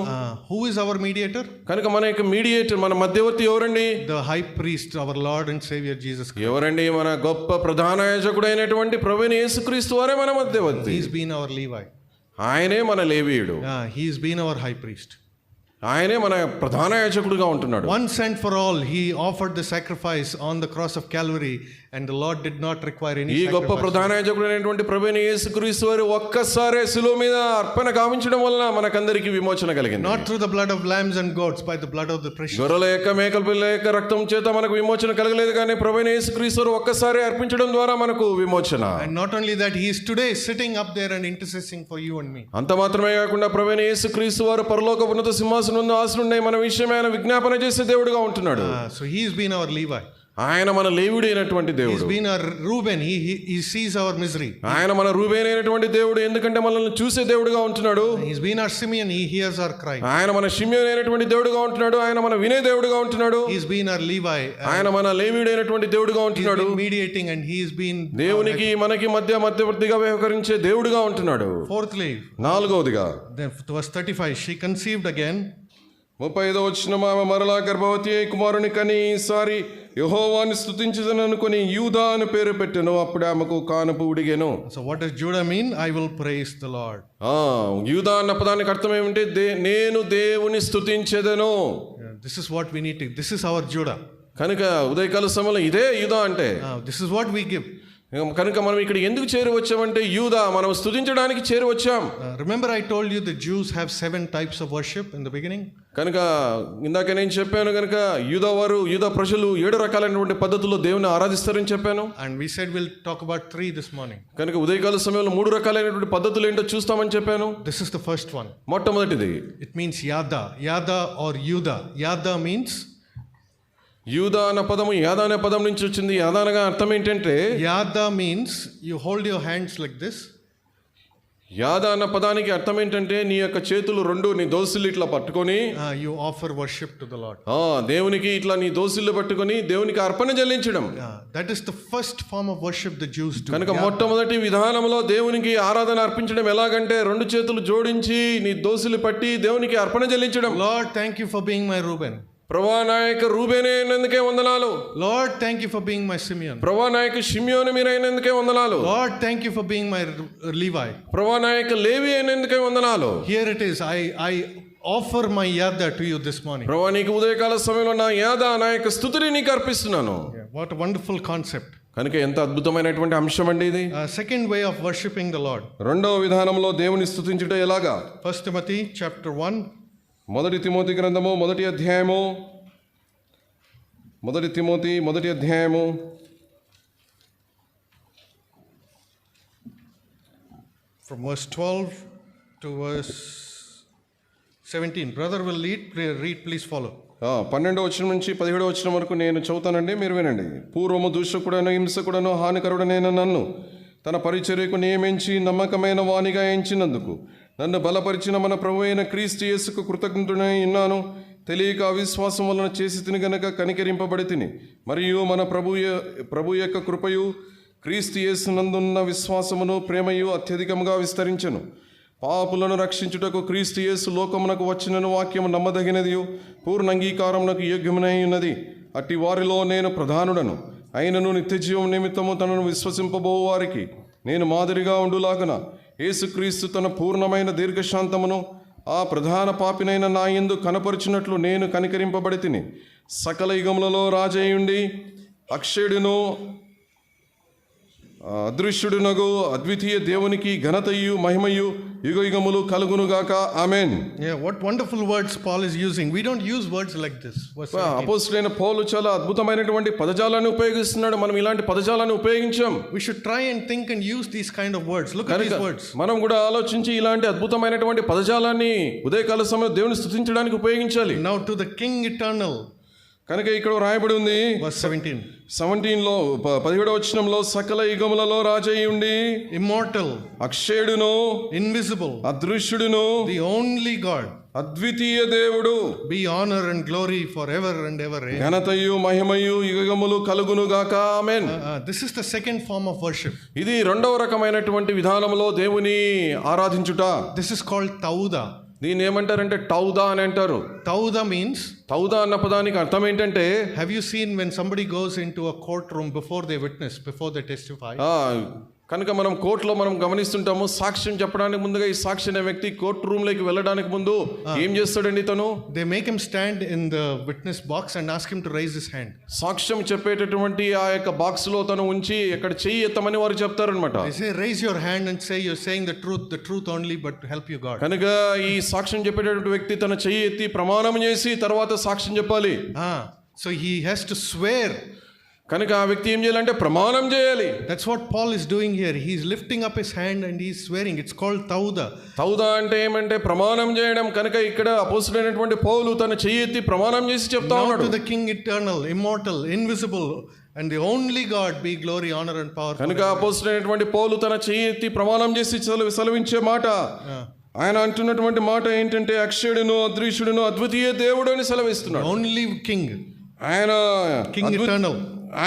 Who is our mediator? కనుక మన యొక్క మీడియేటర్, మన మధ్యవర్తి ఎవరండి? The high priest, our Lord and Savior Jesus Christ. ఎవరండి? మన గొప్ప ప్రధాన యాజకుడైనటువంటి ప్రభువైన యేసుక్రీస్తు వారే మన మధ్యవర్తి. He's been our Levi. ఆయనే మన లేవీయుడు. He's been our high priest. ఆయనే మన ప్రధాన యాజకుడుగా ఉంటున్నాడు. Once and for all, he offered the sacrifice on the cross of Calvary, and the Lord did not require any ఈ sacrifice. గొప్ప ప్రధాన యాజకుడైనటువంటి ప్రభువైన యేసుక్రీస్తు వారు ఒక్కసారే శిలువ మీద అర్పణ గావించడం వలన మనకందరికి విమోచన కలిగింది. Not through the blood of lambs and goats, by the blood of the precious. గొర్రెల యొక్క, మేకల పిల్లల యొక్క రక్తం చేత మనకు విమోచన కలగలేదు, కానీ ప్రభువైన యేసుక్రీస్తు వారు ఒక్కసారి అర్పించడం ద్వారా మనకు విమోచన. And not only that, he is today sitting up there and intercessing for you and me. అంత మాత్రమే కాకుండా ప్రభువైన యేసుక్రీస్తు వారు పరలోక ఉన్నత సింహాసనం ఆసనుండే మన విషయమే ఆయన విజ్ఞాపన చేసే దేవుడుగా ఉంటున్నాడు. So he has been our Levi. ఆయన మన లేవుడైనటువంటి దేవుడు. He's been our Reuben. He sees our misery. ఆయన మన రూబేనైనటువంటి దేవుడు, ఎందుకంటే మనల్ని చూసే దేవుడుగా ఉంటున్నాడు. He's been our Simeon. He hears our cry. ఆయన మన షిమ్యోనైనటువంటి దేవుడుగా ఉంటున్నాడు. ఆయన మన వినే దేవుడుగా ఉంటున్నాడు. He's been our Levi. ఆయన మన లేవీయుడైనటువంటి దేవుడుగా ఉంటున్నాడు. He's been mediating, and he's been దేవునికి మనకి మధ్యవర్తిగా వ్యవహరించే దేవుడుగా ఉంటున్నాడు. Fourthly, నాలుగవదిగా then verse 35, she conceived again. 35వ వచనం, ఆమె మరలా గర్భవతి అయి కుమారుని కని ఈసారి యెహోవాను స్తుతించుదని అనుకుని యూదా అని పేరు పెట్టెను. అప్పుడు ఆమెకు కానుపు ఉడిగెను. So what does Judah mean? I will praise the Lord. యూదా అన్న పదానికి అర్థం ఏమిటి? నేను దేవుని స్తుతించెదను. This is what we need to. This is our Judah. కనుక ఉదయకాల సమయంలో ఇదే యూదా అంటే. This is what we give. కనుక మనం ఇక్కడ ఎందుకు చేరి వచ్చామంటే యూదా, మనం స్తుతించడానికి చేరి వచ్చాం. Remember I told you the Jews have 7 types of worship in the beginning. కనుక ఇందాక నేను చెప్పాను, కనుక యూదా ప్రజలు 7 రకాలైనటువంటి పద్ధతుల్లో దేవుని ఆరాధిస్తారని చెప్పాను. And we said we'll talk about 3 this morning. కనుక ఉదయకాల సమయంలో 3 రకాలైనటువంటి పద్ధతులు ఏంటో చూస్తామని చెప్పాను. This is the first one. మొట్టమొదటిది It means Yada or Yuda. Yada means యూదా అన్న పదము యాదా అనే పదం నుంచి వచ్చింది. యాదా అనగా అర్థం ఏంటంటే, Yada means you hold your hands like this. యాదా అన్న పదానికి అర్థం ఏంటంటే నీ యొక్క చేతులు 2 నీ దోసిళ్ళు ఇట్లా పట్టుకొని You offer worship to the Lord. దేవునికి ఇట్లా నీ దోసిళ్ళు పట్టుకొని దేవునికి అర్పణ చెల్లించడం. That is the first form of worship the Jews do. కనుక మొట్టమొదటి విధానంలో దేవునికి ఆరాధన అర్పించడం ఎలాగంటే 2 చేతులు జోడించి నీ దోసిళ్ళు పట్టి దేవునికి అర్పణ చెల్లించడం. Lord, thank you for being my Reuben. ప్రభువా నా యొక్క రూబేనే అయినందుకే వందనాలు. Lord, thank you for being my Simeon. ప్రభువా నా యొక్క షిమ్యోను మీరైనందుకే వందనాలు. Lord, thank you for being my Levi. ప్రభువా నా యొక్క లేవి అయినందుకే వందనాలు. Here it is. I offer my yada to you this morning. ప్రభువా నీకు ఉదయకాల సమయంలో నా యాద నా యొక్క స్తుతిని నీకు అర్పిస్తున్నాను. Yeah, what a wonderful concept. కనుక ఎంత అద్భుతమైనటువంటి అంశం అండి ఇది. Second way of worshiping the Lord. రెండవ విధానంలో దేవుని స్తుతించుట ఎలాగా? 1 Timothy chapter 1. మొదటి తిమోతి గ్రంథము మొదటి అధ్యాయము. మొదటి తిమోతి మొదటి అధ్యాయము From verse 12 to verse 17. Brother will read, please follow. 12వ వచనం నుంచి 17వ వచనం వరకు నేను చదువుతానండి, మీరు వినండి. పూర్వము దూషకుడను హింసకుడను హానికరుడనైన నన్ను తన పరిచర్యకు నియమించి నమ్మకమైన వానిగా ఎంచినందుకు నన్ను బలపరిచిన మన ప్రభు అయిన క్రీస్తు యేసుకు కృతజ్ఞుడనై ఉన్నాను. తెలియక అవిశ్వాసం వలన చేసి తిని గనక కనికరింపబడి తిని, మరియు మన ప్రభు యొక్క కృపయు క్రీస్తు యేసునందున్న విశ్వాసమును ప్రేమయు అత్యధికంగా విస్తరించెను. పాపులను రక్షించుటకు క్రీస్తు యేసు లోకమునకు వచ్చినను వాక్యము నమ్మదగినదియు పూర్ణ అంగీకారమునకు యోగ్యమునై ఉన్నది. అట్టి వారిలో నేను ప్రధానుడను. అయినను నిత్యజీవం నిమిత్తము తనను విశ్వసింపబో వారికి నేను మాదిరిగా ఉండులాగున యేసుక్రీస్తు తన పూర్ణమైన దీర్ఘశాంతమును ఆ ప్రధాన పాపినైన నా యందు కనపరుచినట్లు నేను కనికరింపబడి తిని, సకల యుగములలో రాజయుండి అక్షయుడును అదృశ్యుడునగు అద్వితీయ దేవునికి ఘనతయు మహిమయు యుగయుగములు కలుగునుగాక. ఆమేన్. Yeah, what wonderful words Paul is using. We don't use words like this. అపోస్తలుడైన పౌలు చాలా అద్భుతమైనటువంటి పదజాలాన్ని ఉపయోగిస్తున్నాడు. మనం ఇలాంటి పదజాలాన్ని ఉపయోగించాం. We should try and think and use these kind of words. Look at these words. మనం కూడా ఆలోచించి ఇలాంటి అద్భుతమైనటువంటి పదజాలాన్ని ఉదయకాల సమయంలో దేవుని స్తుతించడానికి ఉపయోగించాలి. Now to the King eternal. కనుక ఇక్కడ రాయబడి ఉంది verse 17లో 17వ వచనంలో సకల యుగములలో రాజై ఉండి immortal, అక్షయుడును invisible, అదృశ్యుడును the only God, అద్వితీయ దేవుడు, be honor and glory forever and ever. ఘనతయు మహిమయు యుగములు కలుగునుగాక. ఆమేన్. This is the second form of worship. ఇది రెండవ రకమైనటువంటి విధానంలో దేవుని ఆరాధించుట. This is called tauda. దీన్ని ఏమంటారంటే టౌదా అని అంటారు. Tauda means, టౌదా అన్న పదానికి అర్థం ఏంటంటే, have you seen when somebody goes into a courtroom before they witness, before they testify? కనుక మనం కోర్టులో మనం గమనిస్తుంటాము, సాక్ష్యం చెప్పడానికి ముందుగా ఈ సాక్షి అనే వ్యక్తి కోర్టు రూమ్ లోకి వెళ్ళడానికి ముందు ఏం చేస్తాడండి తను? They make him stand in the witness box and ask him to raise his hand. సాక్ష్యం చెప్పేటటువంటి ఆ యొక్క బాక్స్ లో తను ఉంచి ఇక్కడ చెయ్యి ఎత్తమని వారు చెప్తారనమాట. They say raise your hand and say you're saying the truth only, but help you God. కనుక ఈ సాక్ష్యం చెప్పేటటువంటి వ్యక్తి తన చెయ్యి ఎత్తి ప్రమాణం చేసి తర్వాత సాక్ష్యం చెప్పాలి. So he has to swear. కనుక ఆ వ్యక్తి ఏం చేయాలంటే ప్రమాణం చేయాలి. That's what Paul is doing here. He's lifting up his hand and he's swearing. It's called tauda. తౌదా అంటే ఏమంటే ప్రమాణం చేయడం. కనుక ఇక్కడ అపోస్తలుడైనటువంటి పౌలు తన చెయ్యి ఎత్తి ప్రమాణం చేసి చెప్తా ఉన్నాడు. Now to the King eternal, immortal, invisible, and the only God be glory, honor and power. కనుక అపోస్తలుడైనటువంటి పౌలు తన చెయ్యి ఎత్తి ప్రమాణం చేసి సెలవించే మాట, ఆయన అంటున్నటువంటి మాట ఏంటంటే అక్షయుడును అదృశ్యుడును అద్వితీయ దేవుడు అని సెలవిస్తున్నాడు. Only King. ఆయన King eternal.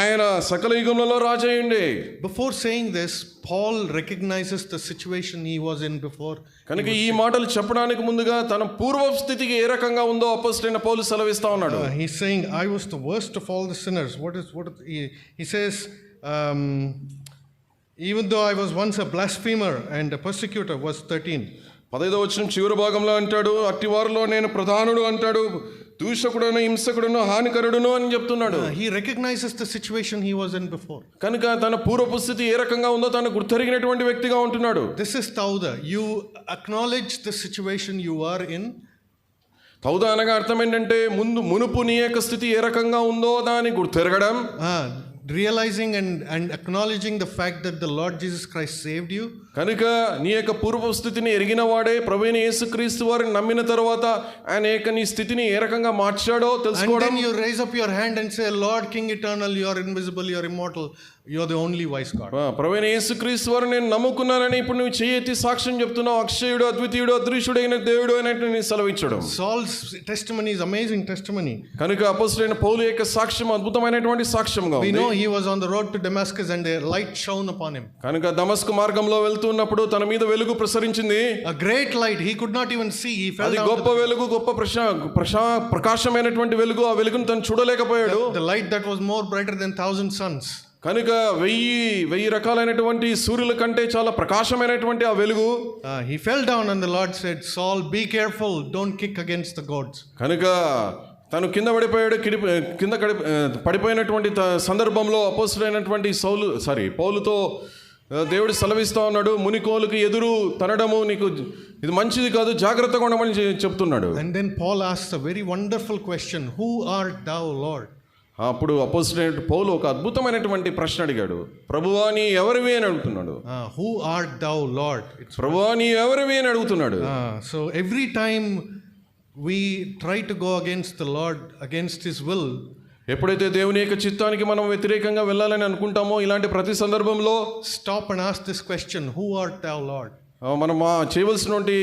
ఆయన సకల యుగములలో రాజయ్యండి. Before saying this, Paul recognizes the situation he was in before. కనుక ఈ మాటలు చెప్పడానికి ముందుగా తన పూర్వ స్థితికి ఏ రకంగా ఉందో అపోస్తలుడైన పౌలు సెలవిస్తా ఉన్నాడు. He's saying, I was the worst of all the sinners. He says, even though I was once a blasphemer and a persecutor, verse 13. 15వ వచనం చివరి భాగంలో అంటాడు, అట్టి వారిలో నేను ప్రధానుడు అంటాడు, దూషకుడును హింసకుడును హానికరుడును అని చెప్తున్నాడు. He recognizes the situation he was in before. కనుక తన పూర్వపు స్థితి ఏ రకంగా ఉందో తను గుర్తెరిగినటువంటి వ్యక్తిగా ఉంటున్నాడు. This is tauda. You acknowledge the situation you are in. తౌదా అనగా అర్థం ఏంటంటే మునుపు నీ యొక్క స్థితి ఏ రకంగా ఉందో దాన్ని గుర్తెరగడం. Realizing and acknowledging the fact that the Lord Jesus Christ saved you. కనుక నీ యొక్క పూర్వ స్థితిని ఎరిగిన వాడే ప్రభువైన యేసుక్రీస్తు వారిని నమ్మిన తర్వాత ఆయన యొక్క నీ స్థితిని ఏ రకంగా మార్చాడో తెలుసుకోవడం. And then you raise up your hand and say, Lord King eternal, you are invisible, you are immortal, you are the only wise God. ప్రభువైన యేసుక్రీస్తు వారిని నేను నమ్ముకున్నానని ఇప్పుడు నువ్వు చేయెత్తి సాక్ష్యం చెప్తున్నావు. అక్షయుడు అద్వితీయుడు అదృశ్యుడైన దేవుడు అనేట్టు నీ సెలవిచ్చడం. Saul's testimony is amazing testimony. కనుక అపోస్తలుడైన పౌలు యొక్క సాక్ష్యం అద్భుతమైనటువంటి సాక్ష్యంగా ఉంది. We know he was on the road to Damascus and a light shone upon him. కనుక దమస్కు మార్గంలో వెళ్తున్నప్పుడు తన మీద వెలుగు ప్రసరించింది. A great light, he could not even see. He fell down. గొప్ప వెలుగు, గొప్ప ప్రకాశమైనటువంటి వెలుగు. ఆ వెలుగును తను చూడలేకపోయాడు. The light that was more brighter than 1,000 suns. కనుక 1000 రకాలైనటువంటి సూర్యుల కంటే చాలా ప్రకాశమైనటువంటి ఆ వెలుగు. He fell down and the Lord said, Saul, be careful, don't kick against the gods. కనుక తను కింద పడిపోయాడు. పడిపోయినటువంటి సందర్భంలో అపోస్తలుడైనటువంటి పౌలుతో దేవుడు సెలవిస్తా ఉన్నాడు, మునికోలుకి ఎదురు తనడము నీకు ఇది మంచిది కాదు, జాగ్రత్తగా ఉండమని చెప్తున్నాడు. And then Paul asks a very wonderful question, who art thou, Lord? అప్పుడు అపోస్తలుడైన పౌలు ఒక అద్భుతమైనటువంటి ప్రశ్న అడిగాడు, ప్రభువా నీ ఎవరివి అని అడుగుతున్నాడు. Who art thou, Lord? ప్రభువా నీ ఎవరివి అని అడుగుతున్నాడు. So every time we try to go against the Lord, against his will, ఎప్పుడైతే దేవుని యొక్క చిత్తానికి మనం వ్యతిరేకంగా వెళ్ళాలని అనుకుంటామో ఇలాంటి ప్రతి సందర్భంలో stop and ask this question, who art thou, Lord? మనం చేయవలసినటువంటి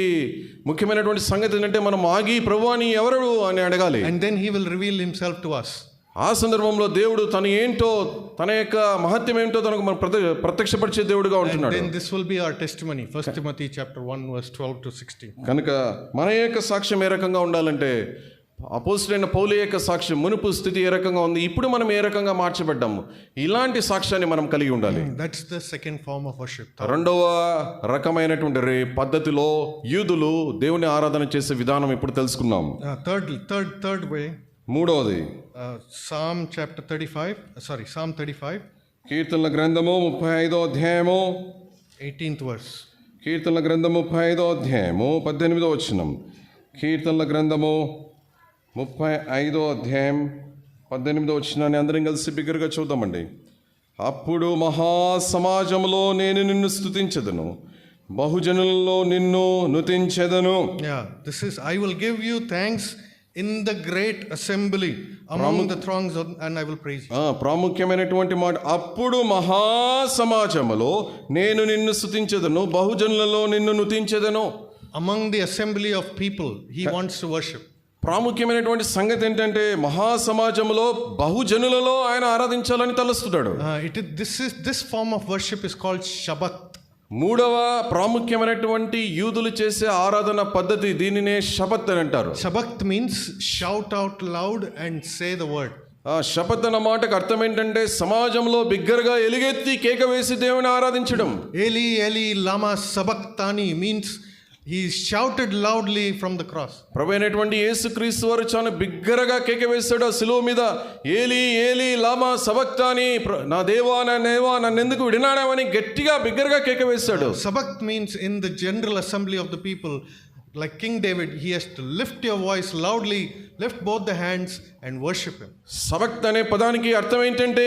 ముఖ్యమైనటువంటి సంగతి ఏంటంటే మనం ఆగి ప్రభువా నీ ఎవరు అని అడగాలి. And then he will reveal himself to us. ఆ సందర్భంలో దేవుడు తన ఏంటో, తన యొక్క మహత్యం ఏంటో తనకు మనం ప్రత్యక్షపరిచే దేవుడుగా ఉంటున్నాడు. And then this will be our testimony. 1 Timothy chapter 1 verse 12 to 16. కనుక మన యొక్క సాక్ష్యం ఏ రకంగా ఉండాలంటే అపోస్తలుడైన పౌలు యొక్క సాక్ష్యం మునుపు స్థితి ఏ రకంగా ఉంది, ఇప్పుడు మనం ఏ రకంగా మార్చబడ్డాము, ఇలాంటి సాక్ష్యాన్ని మనం కలిగి ఉండాలి. That's the second form of worship. రెండవ రకమైనటువంటి పద్ధతిలో యూదులు దేవుని ఆరాధన చేసే విధానం ఇప్పుడు తెలుసుకున్నాం. Third way. మూడవది Psalm 35. కీర్తనల గ్రంథము 35వ అధ్యాయము 18th verse. కీర్తనల గ్రంథము 35వ అధ్యాయము 18వ వచనం. కీర్తనల గ్రంథము 35వ అధ్యాయం 18వ వచనాన్ని అందరం కలిసి బిగ్గరగా చూద్దామండి. అప్పుడు మహాసమాజంలో నేను నిన్ను స్తుతించెదను, బహుజనులలో నిన్ను నుతించెదను. This is, I will give you thanks in the great assembly among the throngs and I will praise you. ప్రాముఖ్యమైనటువంటి మాట, అప్పుడు మహాసమాజములో నేను నిన్ను స్తుతించెదను, బహుజనులలో నిన్ను నుతించెదను. Among the assembly of people he wants to worship. ప్రాముఖ్యమైనటువంటి సంగతి ఏంటంటే మహాసమాజంలో బహుజనులలో ఆయన ఆరాధించాలని తలస్తున్నాడు. This form of worship is called Shabbat. మూడవ ప్రాముఖ్యమైనటువంటి యూదులు చేసే ఆరాధన పద్ధతి దీనినే షబత్ అని అంటారు. Shabbat means shout out loud and say the word. షబత్ అన్న మాటకు అర్థం ఏంటంటే సమాజంలో బిగ్గరగా ఎలుగెత్తి కేక వేసి దేవుని ఆరాధించడం. Eli Eli lama sabachthani means he shouted loudly from the cross. ప్రభు అయినటువంటి యేసుక్రీస్తు వారు చాలా బిగ్గరగా కేక వేశాడు ఆ శిలువ మీద, ఏలీ ఏలీ లామా సబక్తాని, నా దేవా నన్ను ఎందుకు విడినాడావని గట్టిగా బిగ్గరగా కేక వేశాడు. Sabbath means in the general assembly of the people, like King David, he has to lift your voice loudly, lift both the hands and worship him. సబక్త్ అనే పదానికి అర్థం ఏంటంటే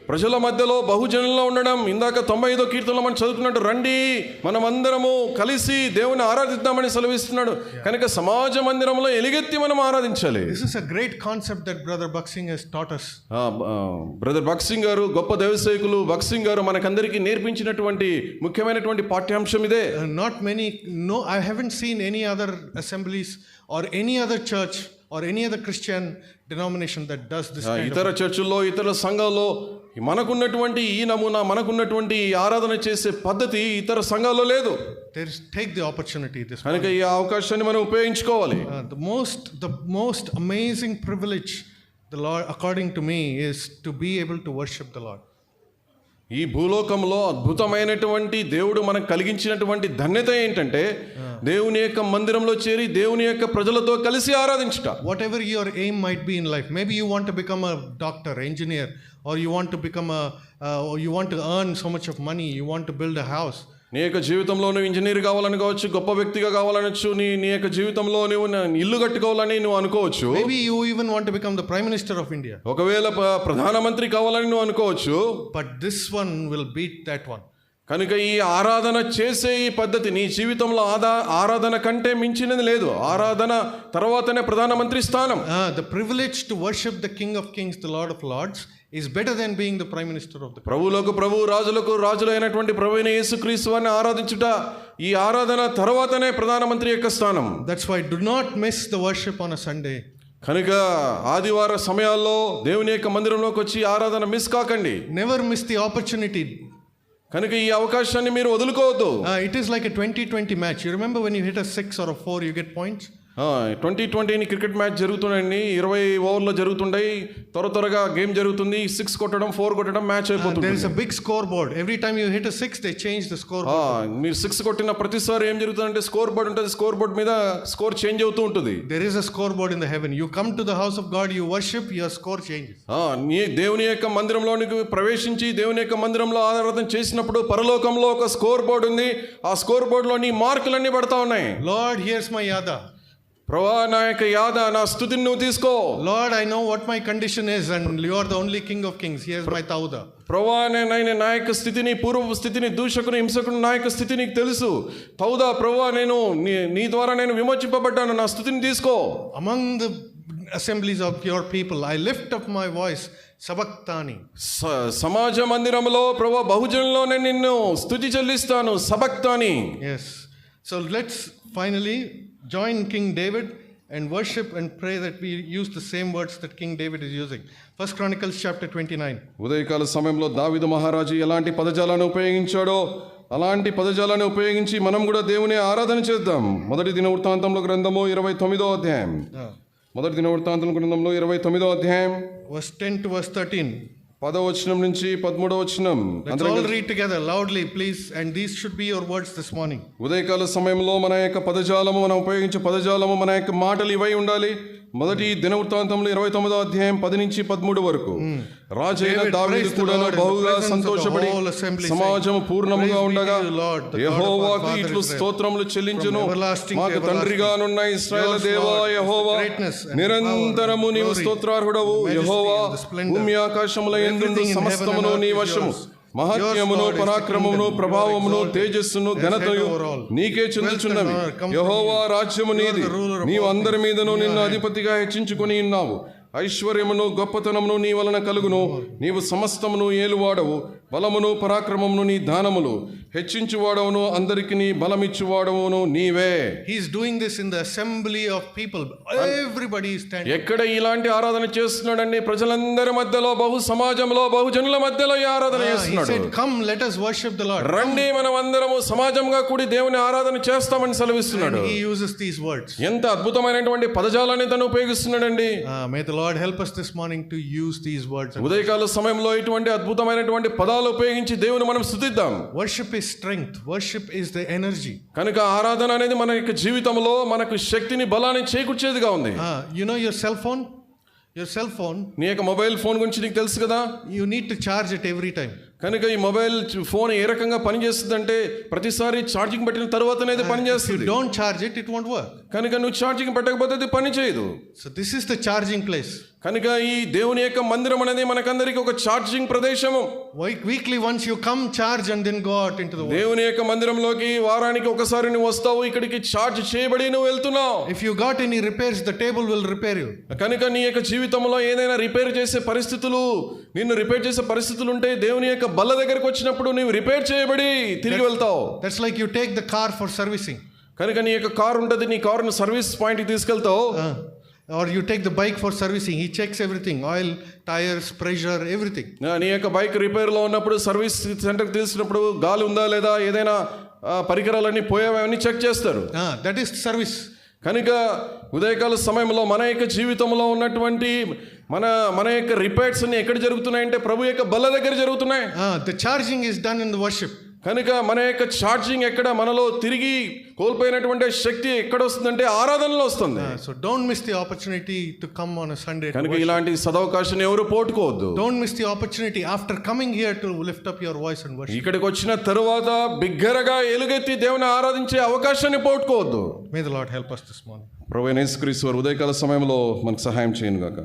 ప్రజల మధ్యలో బహుజనుల్లో ఉండడం. ఇందాక 95వ కీర్తనలో మనం చదువుకున్నట్టు రండి మనం అందరము కలిసి దేవుని ఆరాధిద్దామని సెలవిస్తున్నాడు. కనుక సమాజ మందిరంలో ఎలుగెత్తి మనం ఆరాధించాలి. This is a great concept that Brother Buxing has taught us. Brother Buxing గారు, గొప్ప దైవసేవకులు బక్సింగ్ గారు మనకందరికీ నేర్పించినటువంటి ముఖ్యమైనటువంటి పాఠ్యాంశం ఇదే. I haven't seen any other assemblies or any other church or any other Christian denomination that does this kind of. ఇతర చర్చిల్లో, ఇతర సంఘాల్లో మనకున్నటువంటి ఈ నమూనా, మనకున్నటువంటి ఈ ఆరాధన చేసే పద్ధతి ఇతర సంఘాల్లో లేదు. Take the opportunity this కనుక ఈ అవకాశాన్ని మనం ఉపయోగించుకోవాలి. The most amazing privilege the Lord, according to me, is to be able to worship the Lord. ఈ భూలోకంలో అద్భుతమైనటువంటి దేవుడు మనకు కలిగించినటువంటి ధన్యత ఏంటంటే దేవుని యొక్క మందిరంలో చేరి దేవుని యొక్క ప్రజలతో కలిసి ఆరాధించుట. Whatever your aim might be in life, maybe you want to become a doctor, engineer, or you want to become you want to earn so much of money, you want to build a house. నీ యొక్క జీవితంలో నువ్వు engineer కావాలని కావచ్చు, గొప్ప వ్యక్తిగా కావాలనొచ్చు, నీ యొక్క జీవితంలో నువ్వు ఇల్లు కట్టుకోవాలని నువ్వు అనుకోవచ్చు. Maybe you even want to become the Prime Minister of India. ఒకవేళ ప్రధానమంత్రి కావాలని నువ్వు అనుకోవచ్చు. But this one will beat that one. కనుక ఈ ఆరాధన చేసే ఈ పద్ధతి నీ జీవితంలో ఆరాధన కంటే మించినది లేదు. ఆరాధన తర్వాతనే ప్రధానమంత్రి స్థానం. The privilege to worship the King of Kings, the Lord of Lords, is better than being the Prime Minister of the. ప్రభువులకు ప్రభు, రాజులకు రాజులైనటువంటి ప్రభువైన యేసుక్రీస్తు వారిని ఆరాధించుట, ఈ ఆరాధన తర్వాతనే ప్రధానమంత్రి యొక్క స్థానం. That's why do not miss the worship on a Sunday. కనుక ఆదివార సమయాల్లో దేవుని యొక్క మందిరంలోకి వచ్చి ఆరాధన మిస్ కాకండి. Never miss the opportunity. కనుక ఈ అవకాశాన్ని మీరు వదులుకోవద్దు. It is like a 20-20 match. You remember when you hit a 6 or a 4, you get points? 2020 cricket match జరుగుతున్నాయండి, 20 ఓవర్లో జరుగుతుంటాయి, త్వరగా గేమ్ జరుగుతుంది, 6 కొట్టడం 4 కొట్టడం మ్యాచ్ అయిపోతుంది. There is a big scoreboard. Every time you hit a 6, they change the scoreboard. మీరు 6 కొట్టిన ప్రతిసారి ఏం జరుగుతుందంటే స్కోర్ బోర్డ్ ఉంటుంది, స్కోర్ బోర్డ్ మీద స్కోర్ చేంజ్ అవుతూ ఉంటుంది. There is a scoreboard in the heaven. You come to the house of God, you worship, your score changes. దేవుని యొక్క మందిరంలోనికి ప్రవేశించి దేవుని యొక్క మందిరంలో ఆరాధన చేసినప్పుడు పరలోకంలో ఒక స్కోర్ బోర్డ్ ఉంది. ఆ స్కోర్ బోర్డ్ లో నీ మార్కులన్నీ పడతా ఉన్నాయి. Lord, here's my yada. ప్రభువా, నా యొక్క యాద, నా స్తుతిని నువ్వు తీసుకో. Lord, I know what my condition is and you are the only King of Kings. Here's my tauda. ప్రభువా, నేను నా యొక్క స్థితిని, పూర్వ స్థితిని, దూషకుని, హింసకుని, నా యొక్క స్థితి నీకు తెలుసు. తౌదా, ప్రభువా, నేను నీ ద్వారా నేను విమోచింపబడ్డాను, నా స్థితిని తీసుకో. Among the assemblies of your people, I lift up my voice. Sabachthani. సమాజ మందిరంలో ప్రభువా, బహుజనుల్లో నేను నిన్ను స్తుతి చెల్లిస్తాను. సబక్తాని. Yes. So let's finally join King David and worship and pray that we use the same words that King David is using. 1 Chronicles chapter 29. ఉదయకాల సమయంలో దావీదు మహారాజు ఎలాంటి పదజాలను ఉపయోగించాడో అలాంటి పదజాలను ఉపయోగించి మనం కూడా దేవుని ఆరాధన చేద్దాం. మొదటి దినవృత్తాంతంలో గ్రంథము 29వ అధ్యాయం. మొదటి దినవృత్తాంతం గ్రంథంలో 29వ అధ్యాయం verse 10 to verse 13. 10వ వచనం నుంచి 13వ వచనం. Let's all read together loudly, please, and these should be your words this morning. ఉదయకాల సమయంలో మన యొక్క పదజాలము, మనం ఉపయోగించే పదజాలము, మన యొక్క మాటలు ఇవై ఉండాలి. మొదటి దినవృత్తాంతంలో 29వ అధ్యాయం 10 నుంచి 13 వరకు. రాజైన దావీదు కూడా బహుగా సంతోషపడి సమాజము పూర్ణముగా ఉండగా యెహోవాకు ఇట్లు స్తోత్రములు చెల్లించును. మాకు తండ్రిగానున్న ఇశ్రాయేలు దేవా యెహోవా, నిరంతరము నీవు స్తోత్రార్హుడవు. యెహోవా, భూమి ఆకాశముల యందు సమస్తమును నీ వశము. మహత్యమును, పరాక్రమమును, ప్రభావమును, తేజస్సును, ఘనతయు నీకే చెందుచున్నవి. యెహోవా, రాజ్యము నీది, నీవు అందరి మీదను నిన్ను అధిపతిగా హెచ్చించుకొని ఉన్నావు. ఐశ్వర్యమును, గొప్పతనమును నీ వలన కలుగును. నీవు సమస్తమును ఏలువాడవు. బలమును, పరాక్రమమును నీ దానములు. హెచ్చించువాడవును, అందరికి నీ బలమిచ్చువాడవును నీవే. He is doing this in the assembly of people. Everybody is standing. ఎక్కడ ఇలాంటి ఆరాధన చేస్తున్నాడండి? ప్రజలందరి మధ్యలో, బహు సమాజంలో, బహుజనుల మధ్యలో ఈ ఆరాధన He చేస్తున్నాడు. said, come, let us worship the Lord. రండి, మనం అందరము సమాజంగా కూడి దేవుని ఆరాధన చేస్తామని సెలవిస్తున్నాడు. And he uses these words. ఎంత అద్భుతమైనటువంటి పదజాలాన్ని తను ఉపయోగిస్తున్నాడండి. May the Lord help us this morning to use these words. ఉదయకాల సమయంలో ఇటువంటి అద్భుతమైనటువంటి పదాలు ఉపయోగించి దేవుని మనం స్తుతిద్దాం. Worship is strength. Worship is the energy. కనుక ఆరాధన అనేది మన యొక్క జీవితంలో మనకు శక్తిని, బలాన్ని చేకూర్చేదిగా ఉంది. You know your cell phone? Your cell phone, నీ యొక్క మొబైల్ ఫోన్ గురించి నీకు తెలుసు కదా. you need to charge it every time. కనుక ఈ మొబైల్ ఫోన్ ఏ రకంగా పనిచేస్తుందంటే ప్రతిసారి ఛార్జింగ్ పెట్టిన తర్వాతనే అది If you పనిచేస్తుంది. don't charge it, it won't work. కనుక నువ్వు ఛార్జింగ్ పెట్టకపోతే అది పని చేయదు. So this is the charging place. కనుక ఈ దేవుని యొక్క మందిరం అనేది మనకందరికి ఒక ఛార్జింగ్ ప్రదేశము. Weekly once you come, charge and then go out into the world. దేవుని యొక్క మందిరంలోకి వారానికి ఒకసారి నువ్వు వస్తావు, ఇక్కడికి ఛార్జ్ చేయబడి నువ్వు వెళ్తున్నావు. If you got any repairs, the table will repair you. కనుక నీ యొక్క జీవితంలో ఏదైనా రిపేర్ చేసే పరిస్థితులు, నిన్ను రిపేర్ చేసే పరిస్థితులు ఉంటే దేవుని యొక్క బల్ల దగ్గరకు వచ్చినప్పుడు నువ్వు రిపేర్ చేయబడి తిరిగి వెళ్తావు. That's like you take the car for servicing. కనుక నీ యొక్క కారు ఉంటుంది, నీ కారును సర్వీస్ పాయింట్కి తీసుకెళ్తావు. Or you take the bike for servicing. He checks everything, oil, tires, pressure, everything. నీ యొక్క బైక్ రిపేర్లో ఉన్నప్పుడు సర్వీస్ సెంటర్కి తీసుకున్నప్పుడు గాలి ఉందా లేదా, ఏదైనా పరికరాలన్నీ పోయావని చెక్ చేస్తారు. That is service. కనుక ఉదయకాల సమయంలో మన యొక్క జీవితంలో ఉన్నటువంటి మన యొక్క రిపేర్స్ అన్ని ఎక్కడ జరుగుతున్నాయంటే ప్రభు యొక్క బల్ల దగ్గర జరుగుతున్నాయి. The charging is done in the worship. కనుక మన యొక్క ఛార్జింగ్ ఎక్కడ, మనలో తిరిగి కోల్పోయినటువంటి శక్తి ఎక్కడ వస్తుందంటే ఆరాధనలో వస్తుంది. So don't miss the opportunity to come on a Sunday. కనుక ఇలాంటి సదవకాశాన్ని ఎవరు పోగొట్టుకోవద్దు. Don't miss the opportunity after coming here to lift up your voice and worship. ఇక్కడికి వచ్చిన తరువాత బిగ్గరగా ఎలుగెత్తి దేవుని ఆరాధించే అవకాశాన్ని పోగొట్టుకోవద్దు. May the Lord help us this morning. ప్రభువైన యేసుక్రీస్తు వారు ఉదయకాల సమయంలో మనకు సహాయం చేయను గాక.